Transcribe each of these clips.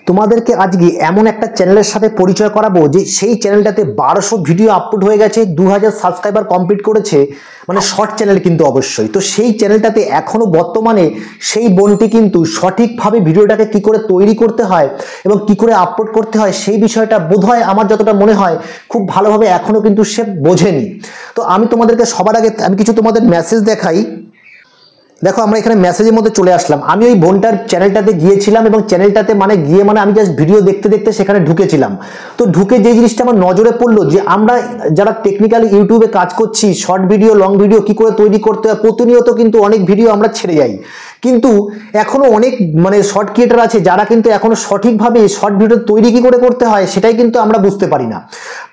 তোমাদেরকে আজকে এমন একটা চ্যানেলের সাথে পরিচয় করাবো যে সেই চ্যানেলটাতে 1200 ভিডিও আপলোড হয়ে গেছে, 2000 সাবস্ক্রাইবার কমপ্লিট করেছে, মানে শর্ট চ্যানেল কিন্তু অবশ্যই। তো সেই চ্যানেলটাতে এখনো বর্তমানে সেই বোনটি কিন্তু সঠিকভাবে ভিডিওটাকে কি করে তৈরি করতে হয় এবং কি করে আপলোড করতে হয় সেই বিষয়টা বোধহয় আমার যতটা মনে হয় খুব ভালোভাবে এখনো কিন্তু সে বোঝেনি। তো আমি তোমাদেরকে সবার আগে আমি কিছু তোমাদের মেসেজ দেখাই। দেখো আমরা এখানে মেসেজের মধ্যে চলে আসলাম। আমি ওই বোনটার চ্যানেলটাতে গিয়েছিলাম এবং চ্যানেলটাতে গিয়ে আমি জাস্ট ভিডিও দেখতে দেখতে সেখানে ঢুকেছিলাম। তো ঢুকে যে জিনিসটা আমার নজরে পড়লো যে আমরা যারা টেকনিক্যাল ইউটিউবে কাজ করছি, শর্ট ভিডিও লং ভিডিও কি করে তৈরি করতে হয় প্রতিনিয়ত কিন্তু অনেক ভিডিও আমরা ছেড়ে যাই, কিন্তু এখনো অনেক শর্ট ক্রিয়েটার আছে যারা কিন্তু এখনো সঠিকভাবে শর্ট ভিডিও তৈরি কি করে করতে হয় সেটাই কিন্তু আমরা বুঝতে পারি না।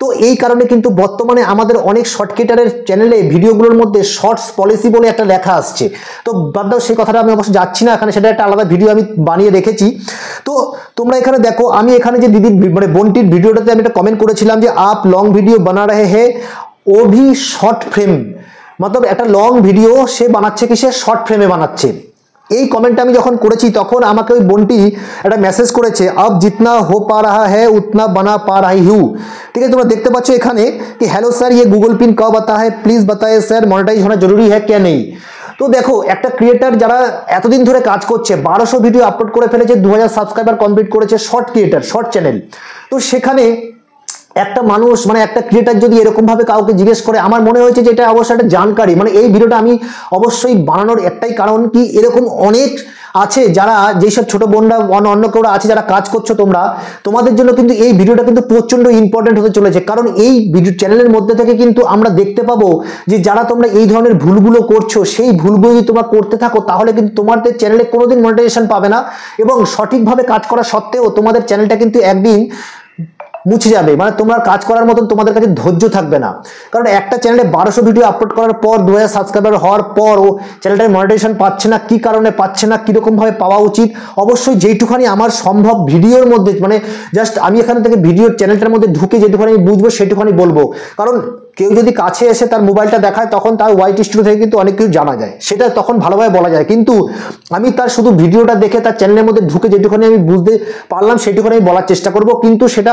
তো এই কারণে কিন্তু বর্তমানে আমাদের অনেক শর্ট ক্রিয়েটারের চ্যানেলে ভিডিওগুলোর মধ্যে শর্টস পলিসি বলে একটা লেখা আসছে। তো বাদ দাও সেই কথাটা, আমি অবশ্য যাচ্ছি না এখানে, সেটা একটা আলাদা ভিডিও আমি বানিয়ে রেখেছি। তো তোমরা এখানে দেখো, আমি এখানে যে দিদির বোনটির ভিডিওটাতে আমি একটা কমেন্ট করেছিলাম যে আপ লং ভিডিও বানা রহে হে ও ভি শর্ট ফ্রেম, মতলব একটা লং ভিডিও সে বানাচ্ছে কি সে শর্ট ফ্রেমে বানাচ্ছে। এই কমেন্টটা আমি যখন করেছি তখন আমাকে ওই বোনটি একটা মেসেজ করেছে, আব জিতনা হো পা রাহা হ্যায় উতনা বানা পা রাহি হু। ঠিক আছে, তোমরা দেখতে পাচ্ছ এখানে কি হ্যালো স্যার ये गूगल पिन कब आता है प्लीज बताइए सर, মনিটাইজ होना जरूरी है क्या नहीं। তো দেখো একটা ক্রিয়েটার যারা এতদিন ধরে কাজ করছে, 1200 ভিডিও আপলোড করে ফেলেছে, 2000 সাবস্ক্রাইবার কমপ্লিট করেছে, শর্ট ক্রিয়েটার শর্ট চ্যানেল। তো সেখানে একটা মানুষ একটা ক্রিয়েটার যদি এরকম ভাবে কাউকে জিজ্ঞেস করে, আমার মনে হয়েছে যে এটা অবশ্যই একটা জানকারি। এই ভিডিওটা আমি অবশ্যই বানানোর একটাই কারণ কি, এরকম অনেক আছে যারা যেসব ছোট বোনরা অন্য কেউ আছে যারা কাজ করছো তোমরা, তোমাদের জন্য কিন্তু এই ভিডিওটা কিন্তু প্রচন্ড ইম্পর্টেন্ট হতে চলেছে। কারণ এই ভিডিও চ্যানেলের মধ্যে থেকে কিন্তু আমরা দেখতে পাবো যে যারা তোমরা এই ধরনের ভুলগুলো করছো, সেই ভুলগুলো যদি তোমরা করতে থাকো তাহলে কিন্তু তোমাদের চ্যানেলে কোনোদিন মনিটাইজেশন পাবে না এবং সঠিকভাবে কাজ করা সত্ত্বেও তোমাদের চ্যানেলটা কিন্তু একদিন মুছে যাবে। তোমরা কাজ করার মতন তোমাদের কাছে ধৈর্য থাকবে না। কারণ একটা চ্যানেলে 1200 ভিডিও আপলোড করার পর 2000 সাবস্ক্রাইবার হওয়ার পর ও চ্যানেলটার মনিটাইজেশন পাচ্ছে না, কি কারণে পাচ্ছে না, কিরকম ভাবে পাওয়া উচিত, অবশ্যই যেইটুখানি আমার সম্ভব ভিডিওর মধ্যে জাস্ট আমি এখান থেকে ভিডিও চ্যানেলটার মধ্যে ঢুকে যেটুখানি আমি বুঝবো সেটুখানি বলবো। কারণ কেউ যদি কাছে এসে তার মোবাইলটা দেখায় তখন তার ওয়াইট স্টুডিও থেকে কিন্তু অনেক কিছু জানা যায়, সেটা তখন ভালোভাবে বলা যায়। কিন্তু আমি তার শুধু ভিডিওটা দেখে তার চ্যানেলের মধ্যে ঢুকে যেটুখানি আমি বুঝতে পারলাম সেটুখানি আমি বলার চেষ্টা করব, কিন্তু সেটা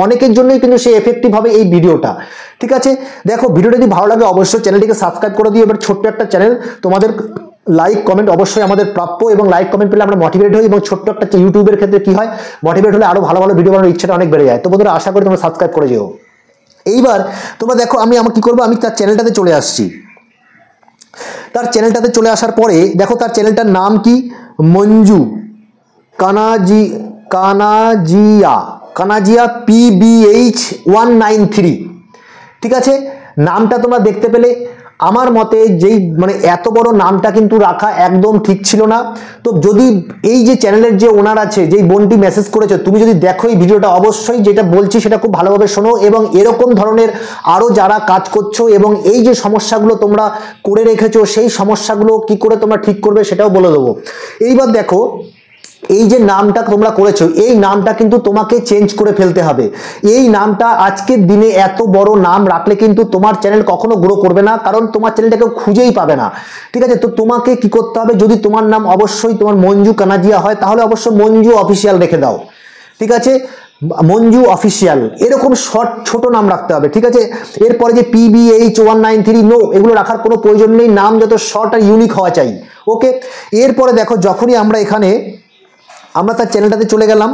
অনেকের জন্যই কিন্তু সে এফেক্টিভ হবে এই ভিডিওটা। ঠিক আছে, দেখো ভিডিওটা যদি ভালো লাগে অবশ্যই চ্যানেলটিকে সাবস্ক্রাইব করে দিও। এবার ছোট্ট একটা চ্যানেল, তোমাদের লাইক কমেন্ট অবশ্যই আমাদের প্রাপ্য, এবং লাইক কমেন্ট পেলে আমরা মোটিভেট হই, এবং ছোট্ট একটা ইউটিউবের ক্ষেত্রে কি হয়, মোটিভেট হলে আরো ভালো ভালো ভিডিও বানানোর ইচ্ছাটা অনেক বেড়ে যায়। তো বন্ধুরা আশা করি তোমরা সাবস্ক্রাইব করে যেও। এইবার তোমরা দেখো আমি কি করবো, আমি তার চ্যানেলটাতে চলে আসছি। তার চ্যানেলটাতে চলে আসার পরে দেখো তার চ্যানেলটার নাম কি, মঞ্জু কানাজিয়া PBH 193। ঠিক আছে, নামটা তোমরা দেখতে পেলে। আমার মতে যেই এত বড় নামটা কিন্তু রাখা একদম ঠিক ছিল না। তো যদি এই যে চ্যানেলের যে ওনার আছে, যেই বোনটি মেসেজ করেছো, তুমি যদি দেখো এই ভিডিওটা অবশ্যই যেটা বলছি সেটা খুব ভালোভাবে শোনো, এবং এরকম ধরনের আরো যারা কাজ করছো এবং এই যে সমস্যাগুলো তোমরা করে রেখেছো সেই সমস্যাগুলো কি করে তোমরা ঠিক করবে সেটাও বলে দেবো। এইবার দেখো এই যে নামটা তোমরা করেছো, এই নামটা কিন্তু তোমাকে চেঞ্জ করে ফেলতে হবে। এই নামটা আজকের দিনে এত বড় নাম রাখলে কিন্তু তোমার চ্যানেল কখনো গ্রো করবে না, কারণ তোমার চ্যানেলটাকে খুঁজেই পাবে না। ঠিক আছে, তো তোমাকে কি করতে হবে, যদি তোমার নাম অবশ্যই তোমার মঞ্জু কানাজিয়া হয় তাহলে অবশ্যই মঞ্জু অফিসিয়াল রেখে দাও। ঠিক আছে, মঞ্জু অফিসিয়াল এরকম শর্ট ছোট নাম রাখতে হবে। ঠিক আছে, এরপরে যে PBH 193 নো, এগুলো রাখার কোনো প্রয়োজন নেই, নাম যত শর্ট আর ইউনিক হওয়া চাই। ওকে, এরপরে দেখো যখনই আমরা তার চ্যানেলটাতে চলে গেলাম,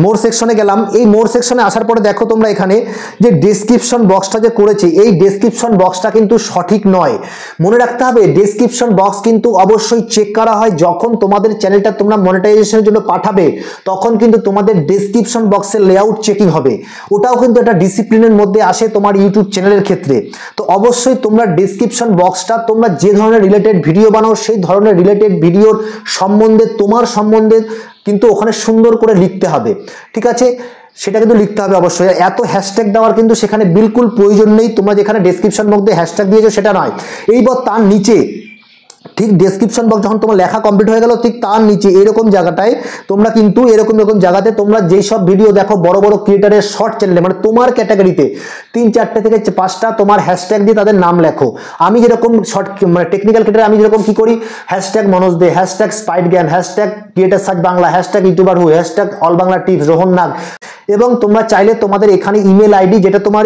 মোর সেকশনে গেলাম। এই মোর সেকশনে আসার পরে দেখো তোমরা এখানে যে ডেসক্রিপশন বক্সটা যে করেছে, এই ডেসক্রিপশন বক্সটা কিন্তু সঠিক নয়। মনে রাখতে হবে ডেসক্রিপশন বক্স কিন্তু অবশ্যই চেক করা হয়। যখন তোমাদের চ্যানেলটা তোমরা মনিটাইজেশনের জন্য পাঠাবে তখন কিন্তু তোমাদের ডেসক্রিপশন বক্সের লেআউট চেকিং হবে, ওটাও কিন্তু একটা ডিসিপ্লিনের মধ্যে আসে তোমার ইউটিউব চ্যানেলের ক্ষেত্রে। তো অবশ্যই তোমরা ডেসক্রিপশন বক্সটা তোমরা যে ধরনের রিলেটেড ভিডিও বানাও সেই ধরনের রিলেটেড ভিডিওর সম্বন্ধে তোমার সম্বন্ধে কিন্তু ওখানে সুন্দর করে লিখতে হবে। ঠিক আছে, সেটা কিন্তু লিখতে হবে অবশ্যই। এত হ্যাশট্যাগ দেওয়ার কিন্তু সেখানে বিলকুল প্রয়োজন নেই, তোমরা যেখানে ডেসক্রিপশন মধ্যে হ্যাশট্যাগ দিয়েছো সেটা নয়। এইবার তার নিচে ঠিক ডেসক্রিপশন বক্স যখন তোমার লেখা কমপ্লিট হয়ে গেল, ঠিক তার নিচে এরকম জায়গাটায় তোমরা কিন্তু এরকম জায়গাতে তোমরা যেই সব ভিডিও দেখো বড় বড় ক্রিয়েটারের শর্ট চ্যানেলে, মানে তোমার ক্যাটাগরিতে 3-4টে থেকে 5টা তোমার হ্যাশট্যাগ দিয়ে তাদের নাম লেখো। আমি যেরকম শর্ট মানে টেকনিক্যাল ক্রিয়েটার, আমি যেরকম কি করি, হ্যাশট্যাগ মনোজ দে, হ্যাশট্যাগ স্পাইট জ্ঞান, hashtag creator search Bangla, hashtag YouTuber who, hashtag all Bangla tips, Rohan Nag. এবং তোমরা চাইলে তোমাদের এখানে ইমেল আইডি, যেটা তোমার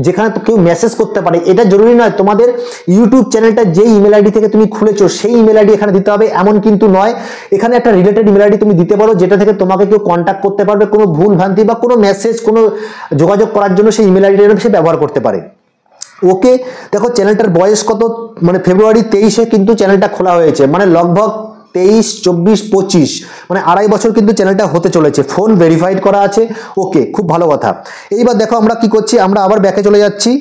যেখানে কেউ মেসেজ করতে পারে, এটা জরুরি নয় তোমাদের ইউটিউব চ্যানেলটা যে ইমেল আইডি থেকে তুমি খুলেছো সেই ইমেল আইডি এখানে দিতে হবে এমন কিন্তু নয়। এখানে একটা রিলেটেড ইমেল আইডি তুমি দিতে পারো, যেটা থেকে তোমাকে কেউ কন্ট্যাক্ট করতে পারবে, কোনো ভুল ভ্রান্তি বা কোনো মেসেজ, কোনো যোগাযোগ করার জন্য সেই ইমেল আইডিটা সে ব্যবহার করতে পারে। ওকে, দেখো চ্যানেলটার বয়স কত, মানে ফেব্রুয়ারি 23-এ কিন্তু চ্যানেলটা খোলা হয়েছে, মানে লগভগ 23, 24, 25 মানে 2.5 বছর কিন্তু চ্যানেলটা হতে চলেছে। ফোন ভেরিফাইড করা আছে। ওকে, খুব ভালো কথা। এইবার দেখো আমরা কি করছি, আমরা আবার ব্যাকে চলে যাচ্ছি,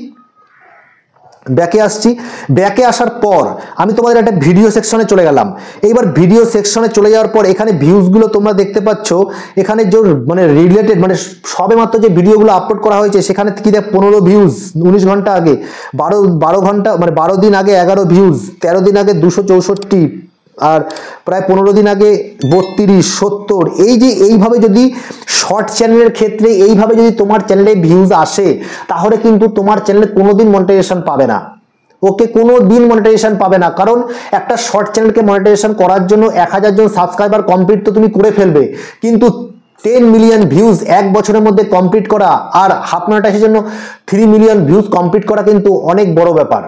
ব্যাকে আসছি। ব্যাকে আসার পর আমি তোমাদের একটা ভিডিও সেকশনে চলে গেলাম। এইবার ভিডিও সেকশনে চলে যাওয়ার পর এখানে ভিউজগুলো তোমরা দেখতে পাচ্ছ, এখানে যে মানে রিলেটেড মানে সবে মাত্র যে ভিডিওগুলো আপলোড করা হয়েছে সেখানে কি দেখ 15 ভিউজ 19 ঘন্টা আগে, 12 ঘন্টা মানে 12 দিন আগে 11 ভিউজ, 13 দিন আগে 264, আর প্রায় 15 দিন আগে 32, 70। এই যে এইভাবে যদি শর্ট চ্যানেলের ক্ষেত্রে এইভাবে যদি তোমার চ্যানেলে ভিউজ আসে, তাহলে কিন্তু তোমার চ্যানেলে কোনোদিন মনিটাইজেশন পাবে না। ওকে, কোনো দিন মনিটাইজেশন পাবে না, কারণ একটা শর্ট চ্যানেলকে মনিটাইজেশন করার জন্য 1000 জন সাবস্ক্রাইবার কমপ্লিট তো তুমি করে ফেলবে, কিন্তু 10 মিলিয়ন ভিউজ এক বছরের মধ্যে কমপ্লিট করা আর হাফ মনিটাইজেশনের জন্য 3 মিলিয়ন ভিউজ কমপ্লিট করা কিন্তু অনেক বড় ব্যাপার।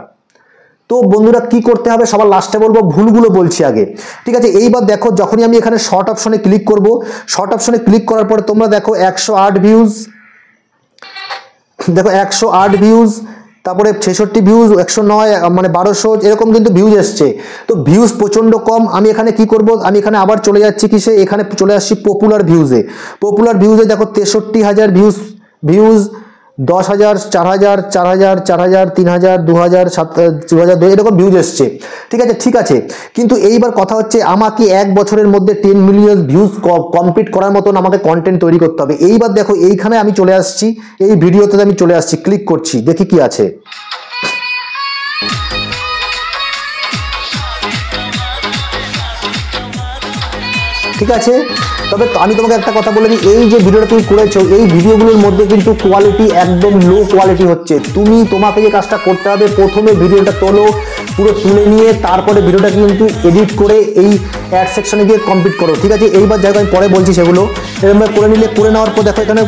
তো বন্ধুরা কি করতে হবে সবার লাস্টে বলবো, ভুলগুলো বলছি আগে, ঠিক আছে? এইবার দেখো যখনই আমি এখানে শর্ট অপশনে ক্লিক করব, শর্ট অপশনে ক্লিক করার পরে তোমরা দেখো 108 ভিউজ, দেখো 108 ভিউজ, তারপরে 66 ভিউজ, 109 মানে 1200 এরকম কিন্তু ভিউজ এসছে। তো ভিউজ প্রচন্ড কম। আমি এখানে কি করব, আমি এখানে আবার চলে যাচ্ছি কিসে, এখানে চলে আসছি পপুলার ভিউজে। পপুলার ভিউজে দেখো 63,000 ভিউজ, 10,000, 4,000, 4,000, 4,000, 3,000, 2,000, 7,000 এরকম ভিউজ এসছে। ঠিক আছে, ঠিক আছে, কিন্তু এইবার কথা হচ্ছে আমাকে এক বছরের মধ্যে 10 মিলিয়ন ভিউজ কমপ্লিট করার মতন আমাকে কন্টেন্ট তৈরি করতে হবে। এইবার দেখো এইখানে আমি চলে আসছি, এই ভিডিওতে আমি চলে আসছি, ক্লিক করছি, দেখি কি আছে। ঠিক আছে, তবে আমি তোমাকে একটা কথা বলে দিই, এই যে ভিডিওটা তুমি করেছো এই ভিডিওগুলোর মধ্যে কিন্তু কোয়ালিটি একদম লো কোয়ালিটি হচ্ছে। তোমাকে যে কাজটা করতে হবে, প্রথমে ভিডিওটা তোলো, পুরো তুলে নিয়ে তারপরে ভিডিওটা কিন্তু এডিট করে এই অ্যাড সেকশনে গিয়ে কমপ্লিট করো। ঠিক আছে, এইবার জায়গা আমি পরে বলছি সেগুলো, এরকম করে নেওয়ার পর দেখো এখানে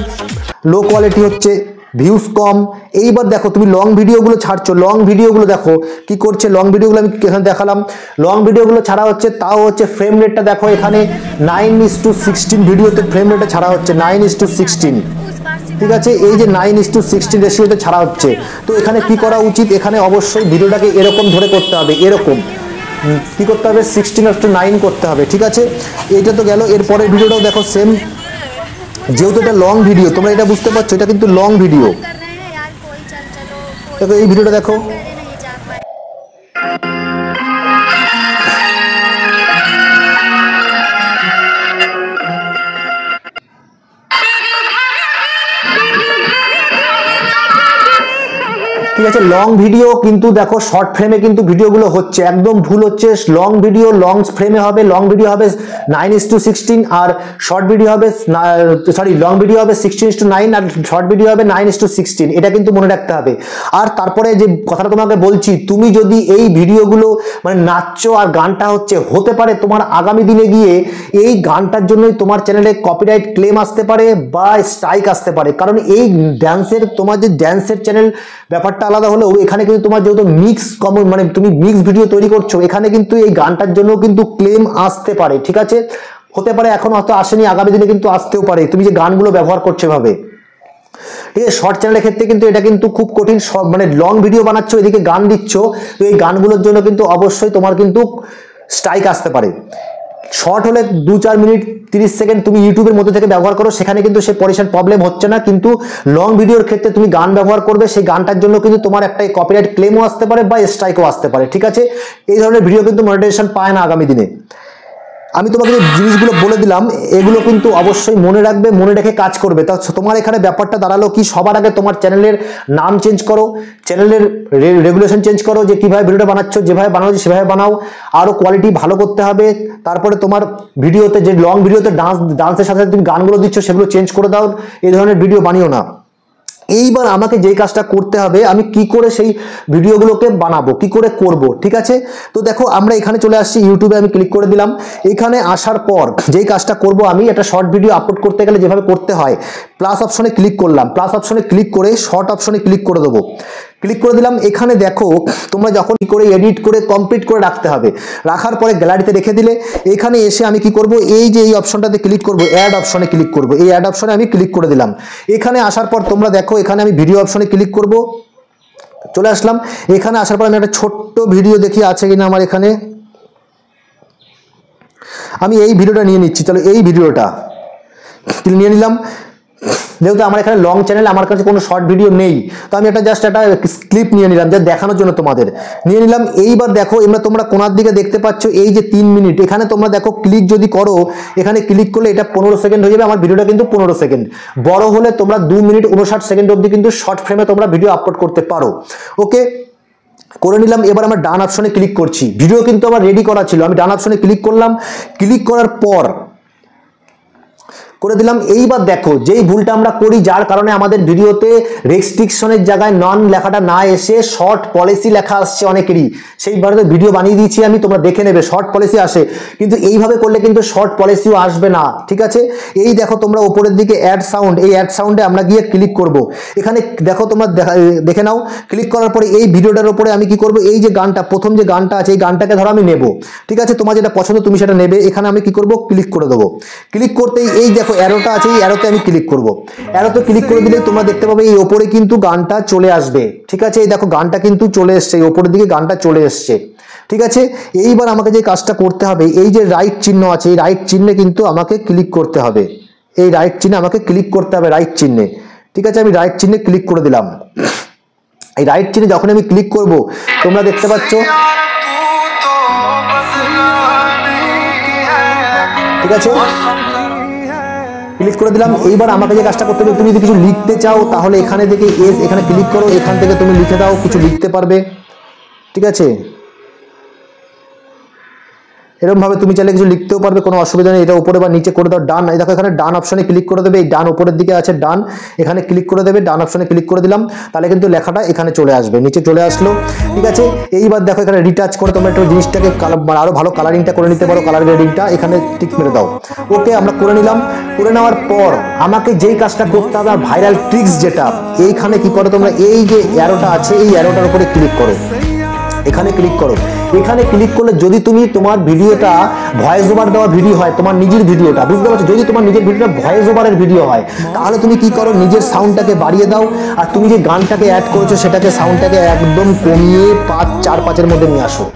লো কোয়ালিটি হচ্ছে, ভিউজ কম। এইবার দেখো তুমি লং ভিডিওগুলো ছাড়ছো, লং ভিডিওগুলো দেখো কি করছে, লং ভিডিওগুলো আমি এখানে দেখালাম, লং ভিডিওগুলো ছাড়া হচ্ছে, তাও হচ্ছে ফ্রেম রেটটা দেখো এখানে 9:16 ভিডিওতে ফ্রেম রেটে ছাড়া হচ্ছে 9:16। ঠিক আছে, এই যে 9:16 রেশিওতে ছাড়া হচ্ছে। তো এখানে কি করা উচিত, এখানে অবশ্যই ভিডিওটাকে এরকম ধরে করতে হবে, এরকম কি করতে হবে 16:9 করতে হবে। ঠিক আছে, এইটা তো গেল। এরপরের ভিডিওটাও দেখো সেম, যেহেতু এটা লং ভিডিও তোমরা এটা বুঝতে পারছো, এটা কিন্তু লং ভিডিও। দেখো এই ভিডিওটা দেখো, ঠিক আছে, লং ভিডিও কিন্তু দেখো শর্ট ফ্রেমে কিন্তু ভিডিওগুলো হচ্ছে, একদম ভুল হচ্ছে। লং ভিডিও লং ফ্রেমে হবে, লং ভিডিও হবে 9:16 আর শর্ট ভিডিও হবে লং ভিডিও হবে 16:9 আর শর্ট ভিডিও হবে 9:16। এটা কিন্তু মনে রাখতে হবে। আর তারপরে যে কথাটা তোমাকে বলছি, তুমি যদি এই ভিডিওগুলো মানে নাচছো আর গানটা হতে পারে তোমার আগামী দিনে গিয়ে এই গানটার জন্যই তোমার চ্যানেলে কপিরাইট ক্লেম আসতে পারে বা স্ট্রাইক আসতে পারে, কারণ এই ড্যান্সের তোমার যে ড্যান্সের চ্যানেল ব্যাপারটা আলাদা হলেও এখানে কিন্তু তোমার যেহেতু মানে তুমি মিক্স ভিডিও তৈরি করছো, এখানে কিন্তু এই গানটার জন্য কিন্তু ক্লেম আসতে পারে। ঠিক আছে, হতে পারে, এখন হয়তো আসেনি, আগামী দিনে কিন্তু আসতেও পারে, তুমি যে গানগুলো ব্যবহার করছো ভাবে। ঠিক আছে, শর্ট চ্যানেলের ক্ষেত্রে কিন্তু এটা কিন্তু খুব কঠিন, মানে লং ভিডিও বানাচ্ছো এদিকে গান দিচ্ছ, তো এই গানগুলোর জন্য কিন্তু অবশ্যই তোমার কিন্তু স্ট্রাইক আসতে পারে। শর্ট হলে 2-4 মিনিট 30 সেকেন্ড তুমি ইউটিউবের মধ্যে থেকে ব্যবহার করো, সেখানে কিন্তু সে পরিমাণ প্রবলেম হচ্ছে না, কিন্তু লং ভিডিওর ক্ষেত্রে তুমি গান ব্যবহার করবে, সেই গানটার জন্য কিন্তু তোমার একটা কপিরাইট ক্লেমও আসতে পারে বা স্ট্রাইকও আসতে পারে। ঠিক আছে, এই ধরনের ভিডিও কিন্তু মনিটাইজেশন পায় না আগামী দিনে। আমি তোমাকে যে জিনিসগুলো বলে দিলাম এগুলো কিন্তু অবশ্যই মনে রাখবে, মনে রেখে কাজ করবে। তা তোমার এখানে ব্যাপারটা দাঁড়ালো কি, সবার আগে তোমার চ্যানেলের নাম চেঞ্জ করো, চ্যানেলের রেগুলেশন চেঞ্জ করো, যে কিভাবে ভিডিওটা বানাচ্ছ, যেভাবে বানাও সেভাবে বানাও, আরো কোয়ালিটি ভালো করতে হবে। তারপরে তোমার ভিডিওতে যে লং ভিডিওতে ডান্সের সাথে তুমি গানগুলো দিচ্ছ সেগুলো চেঞ্জ করে দাও, এই ধরনের ভিডিও বানিও না। এইবার আমাকে যেই কাজটা করতে হবে, আমি কি করে সেই ভিডিওগুলোকে বানাবো, কি করে করব, ঠিক আছে। তো দেখো আমরা এখানে চলে আসছি, ইউটিউবে আমি ক্লিক করে দিলাম। এখানে আসার পর যেই কাজটা করব, আমি একটা শর্ট ভিডিও আপলোড করতে গেলে যেভাবে করতে হয়, প্লাস অপশনে ক্লিক করলাম, প্লাস অপশনে ক্লিক করে শর্ট অপশনে ক্লিক করে দেবো, ক্লিক করে দিলাম। এখানে দেখো তোমরা যখন কি করে এডিট করে কমপ্লিট করে রাখতে হবে, রাখার পরে গ্যালারিতে রেখে দিলে এখানে এসে আমি কি করব, এই যে এই অপশনটাতে ক্লিক করব, অ্যাড অপশনে ক্লিক করব, এই অ্যাড অপশনে আমি ক্লিক করে দিলাম। এখানে আসার পর তোমরা দেখো এখানে আমি ভিডিও অপশনে ক্লিক করব, চলে আসলাম। এখানে আসার পর আমি একটা ছোট্ট ভিডিও দেখি আছে কিনা আমার এখানে, আমি এই ভিডিওটা নিয়ে নিচ্ছি। চলো এই ভিডিওটা নিয়ে নিলাম। যেহেতু আমার এখানে লং চ্যানেল, আমার কাছে কোনো শর্ট ভিডিও নেই, তো আমি একটা জাস্ট একটা ক্লিপ নিয়ে নিলাম, যা দেখানোর জন্য তোমাদের নিয়ে নিলাম। এইবার দেখো তোমরা কোনার দিকে দেখতে পাচ্ছ এই যে 3 মিনিট, এখানে তোমরা দেখো ক্লিক যদি করো, এখানে ক্লিক করলে এটা 15 সেকেন্ড হয়ে যাবে। আমার ভিডিওটা কিন্তু 15 সেকেন্ড, বড় হলে তোমরা 2 মিনিট 59 সেকেন্ড অবধি কিন্তু শর্ট ফ্রেমে তোমরা ভিডিও আপলোড করতে পারো। ওকে, করে নিলাম। এবার আমরা ডান অপশনে ক্লিক করছি, ভিডিও কিন্তু আমার রেডি করা ছিল, আমি ডান অপশনে ক্লিক করলাম। ক্লিক করার পর করে দিলাম। এইবার দেখো যেই ভুলটা আমরা করি, যার কারণে আমাদের ভিডিওতে রেস্ট্রিকশনের জায়গায় নন লেখাটা না এসে শর্ট পলিসি লেখা আসছে অনেকেরই, সেইভাবে ভিডিও বানিয়ে দিয়েছি আমি, তোমরা দেখে নেবে শর্ট পলিসি আসে, কিন্তু এইভাবে করলে কিন্তু শর্ট পলিসিও আসবে না, ঠিক আছে। এই দেখো তোমরা উপরের দিকে অ্যাড সাউন্ড, এই অ্যাড সাউন্ডে আমরা গিয়ে ক্লিক করব। এখানে দেখো তোমরা দেখে নাও, ক্লিক করার পরে এই ভিডিওটার উপরে আমি কি করব, এই যে গানটা, প্রথম যে গানটা আছে এই গানটাকে ধরো আমি নেব, ঠিক আছে। তোমার যেটা পছন্দ তুমি সেটা নেবে। এখানে আমি কি করব, ক্লিক করে দেবো। ক্লিক করতেই এই দেখো অ্যারোটা আছে, এই অ্যারোতে আমি ক্লিক করব। অ্যারোতে ক্লিক করে দিলে তোমরা দেখতে পাবে এই ওপরে কিন্তু গানটা চলে আসবে, ঠিক আছে। এই দেখো গানটা কিন্তু চলে এসছে, এই ওপরের দিকে গানটা চলে এসছে, ঠিক আছে। এইবার আমাকে যে কাজটা করতে হবে, এই যে রাইট চিহ্ন আছে, এই রাইট চিহ্নে কিন্তু আমাকে ক্লিক করতে হবে, এই রাইট চিহ্নে আমাকে ক্লিক করতে হবে, রাইট চিহ্নে, ঠিক আছে। আমি রাইট চিহ্নে ক্লিক করে দিলাম। এই রাইট চিহ্নে যখন আমি ক্লিক করব, তোমরা দেখতে পাচ্ছ, ঠিক আছে, ক্লিক করে দিলাম। এইবার আমাকে যে কাজটা করতে হবে, তুমি যদি কিছু লিখতে চাও তাহলে এখানে থেকে এখানে ক্লিক করো, এখান থেকে তুমি লিখে দাও, কিছু লিখতে পারবে, ঠিক আছে। এরকম ভাবে তুমি চাইলে কিছু লিখতেও পারবে, কোনো অসুবিধা নেই। এটা উপরে বা নিচে করে দাও, ডান, এই দেখো এখানে ডান অপশনে ক্লিক করে দেবে, এই ডান উপরের দিকে আছে ডান, এখানে ক্লিক করে দেবে, ডান অপশনে ক্লিক করে দিলাম, তাহলে কিন্তু লেখাটা এখানে চলে আসবে, নিচে চলে আসলো, ঠিক আছে। এইবার দেখো এখানে রিটাচ করে তোমরা একটু জিনিসটাকে আরো ভালো কালারিংটা করে নিতে পারো, কালার গ্রেডিংটা এখানে টিক মেরে দাও। ওকে, আমরা করে নিলাম। করে নেওয়ার পর আমাকে যেই কাজটা করতে হবে, ভাইরাল ট্রিক্স যেটা, এইখানে কি করো তোমরা, এই যে অ্যারোটা আছে এই অ্যারোটার উপরে ক্লিক করো, এখানে ক্লিক করো। এখানে ক্লিক করলে যদি তুমি তোমার ভিডিওটা ভয়েস ওভার দেওয়া ভিডিও হয়, তোমার নিজের ভিডিওটা, বুঝতে পারছো, যদি তোমার নিজের ভিডিওটা ভয়েস ওভারের ভিডিও হয়, তাহলে তুমি কি করো, নিজের সাউন্ডটাকে বাড়িয়ে দাও, আর তুমি যে গানটাকে অ্যাড করেছো সেটাকে সাউন্ডটাকে একদম কমিয়ে 4-5-এর মধ্যে নিয়ে আসো।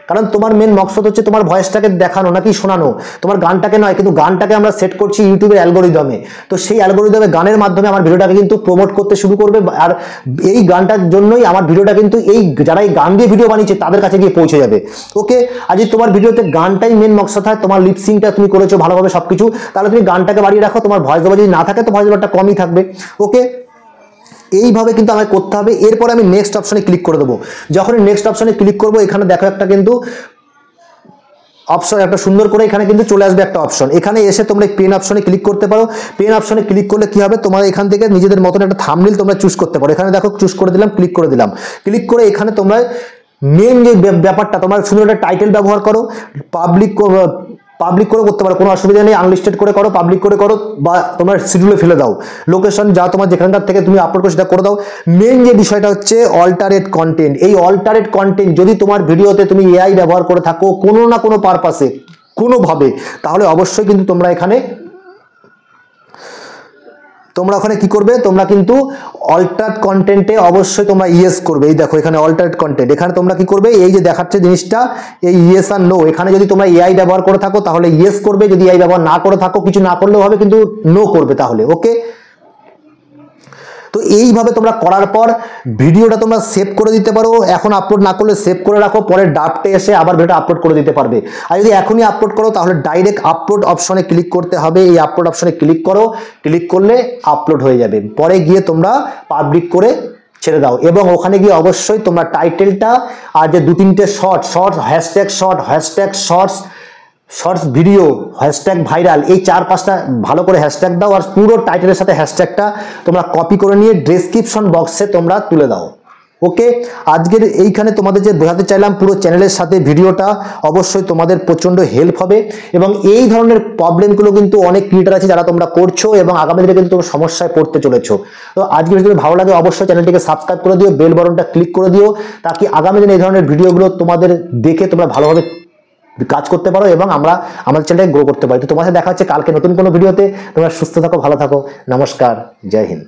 কারণ তোমার মেন মকসদ হচ্ছে তোমার ভয়েসটাকে দেখানো নাকি শোনানো, তোমার গানটাকে নয়। কিন্তু গানটাকে আমরা সেট করছি ইউটিউবের অ্যালগোরিদমে, তো সেই অ্যালগোরিদমে গানের মাধ্যমে আমার ভিডিওটাকে কিন্তু প্রমোট করতে শুরু করবে, আর এই গানটার জন্যই আমার ভিডিওটা কিন্তু এই যারা এই গান দিয়ে ভিডিও বানিয়েছে তাদের কাছে গিয়ে পৌঁছে যাবে। ওকে, আর যদি তোমার ভিডিওতে গানটাই মেন মকসদ হয়, তোমার লিপসিংটা তুমি করেছো ভালোভাবে সবকিছু, তাহলে তুমি গানটাকে বাড়িয়ে রাখো, তোমার ভয়েস ওভার যদি না থাকে তো ভয়েস ওভারটা কমই থাকবে। ওকে, এইভাবে কিন্তু আমাকে করতে হবে। এরপর আমি নেক্সট অপশনে ক্লিক করে দেবো। যখন নেক্সট অপশনে ক্লিক করবো, এখানে দেখো একটা কিন্তু অপশন, একটা সুন্দর করে এখানে কিন্তু চলে আসবে একটা অপশন। এখানে এসে তোমরা পেন অপশনে ক্লিক করতে পারো। পেন অপশনে ক্লিক করলে কি হবে, তোমার এখান থেকে নিজেদের মতন একটা থাম্বনেইল তোমরা চুজ করতে পারো। এখানে দেখো চুজ করে দিলাম, ক্লিক করে দিলাম। ক্লিক করে এখানে তোমরা মেন যে ব্যাপারটা, তোমার সুন্দর একটা টাইটেল ব্যবহার করো, পাবলিক করে করতে পারো, কোনো অসুবিধা নেই। আনলিস্টেড করে করো, পাবলিক করে করো, বা তোমার শিডিউলে ফেলে দাও। লোকেশন যা তোমার যেখানকার থেকে তুমি আপলোড করো সেটা করে দাও। মেন যে বিষয়টা হচ্ছে অল্টারেট কন্টেন্ট। এই অল্টারেট কন্টেন্ট যদি তোমার ভিডিওতে তুমি এআই ব্যবহার করে থাকো কোনো না কোনো পারপাসে, কোনোভাবে, তাহলে অবশ্যই কিন্তু তোমরা ওখানে কি করবে, তোমরা কিন্তু অল্টারেট কন্টেন্টে অবশ্যই তোমরা ইয়েস করবে। এই দেখো এখানে অল্টারেট কন্টেন্ট, এখানে তোমরা কি করবে, এই যে দেখাচ্ছে জিনিসটা, এই ইয়েস আর নো, এখানে যদি তোমরা এআই ব্যবহার করে থাকো তাহলে ইয়েস করবে, যদি এআই ব্যবহার না করে থাকো, কিছু না করলেও হবে, কিন্তু নো করবে তাহলে। ওকে, তো এইভাবে তোমরা করার পর ভিডিওটা তোমরা সেভ করে দিতে পারো। এখন আপলোড না করলে সেভ করে রাখো, পরে ড্রাফটে এসে আবার ভিডিওটা আপলোড করে দিতে পারবে। আর যদি এখনই আপলোড করো তাহলে ডাইরেক্ট আপলোড অপশনে ক্লিক করতে হবে। এই আপলোড অপশনে ক্লিক করো, ক্লিক করলে আপলোড হয়ে যাবে। পরে গিয়ে তোমরা পাবলিক করে ছেড়ে দাও এবং ওখানে গিয়ে অবশ্যই তোমরা টাইটেলটা আর যে 2-3টে short hashtag shorts video hashtag viral, এই 4-5টা ভালো করে হ্যাশট্যাগ দাও আর পুরো টাইটেলের সাথে হ্যাশট্যাগটা তোমরা কপি করে নিয়ে ডেসক্রিপশন বক্সে তোমরা তুলে দাও। ওকে, আজকের এইখানে তোমাদের যে বোঝাতে চাইলাম পুরো চ্যানেলের সাথে ভিডিওটা অবশ্যই তোমাদের প্রচণ্ড হেল্প হবে এবং এই ধরনের প্রবলেমগুলো কিন্তু অনেক ক্রিয়েটার আছে যারা তোমরা করছো এবং আগামী দিনে কিন্তু তোমরা সমস্যায় পড়তে চলেছো। তো আজকে যদি ভালো লাগে অবশ্যই চ্যানেলটিকে সাবস্ক্রাইব করে দিও, বেল বাটনটা ক্লিক করে দিও, তাকি আগামী দিনে এই ধরনের ভিডিওগুলো তোমাদের দেখে তোমরা ভালোভাবে কাজ করতে পারো এবং আমরা আমাদের চ্যানেলটাকে গ্রো করতে পারি। তো তোমার সাথে দেখা হচ্ছে কালকে নতুন কোনো ভিডিওতে। তোমরা সুস্থ থাকো, ভালো থাকো, নমস্কার, জয় হিন্দ।